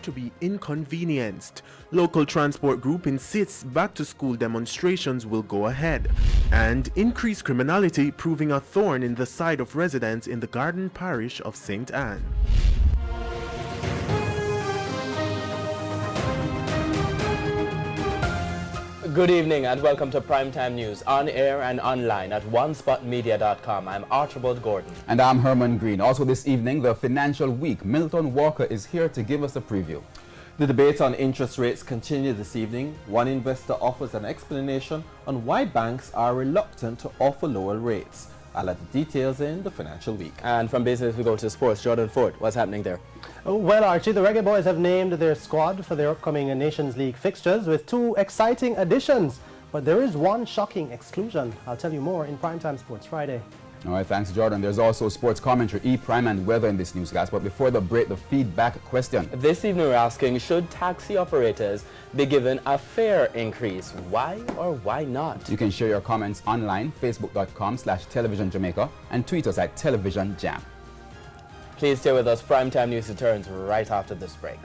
to be inconvenienced. Local transport group insists back-to-school demonstrations will go ahead. And increased criminality proving a thorn in the side of residents in the Garden Parish of St. Anne. Good evening and welcome to Primetime News, on air and online at onespotmedia.com. I'm Archibald Gordon. And I'm Herman Green. Also this evening, the Financial Week. Milton Walker is here to give us a preview. The debate on interest rates continues this evening. One investor offers an explanation on why banks are reluctant to offer lower rates. I'll have the details in the Financial Week. And from business we go to sports. Jordan Ford, what's happening there? Well, Archie, the Reggae Boys have named their squad for their upcoming Nations League fixtures with 2 exciting additions. But there is one shocking exclusion. I'll tell you more in Primetime Sports Friday. All right, thanks, Jordan. There's also sports commentary, E-Prime and weather in this newscast. But before the break, the feedback question. This evening we're asking, should taxi operators be given a fare increase? Why or why not? You can share your comments online, facebook.com/Television Jamaica, and tweet us at Television Jam. Please stay with us. Primetime News returns right after this break.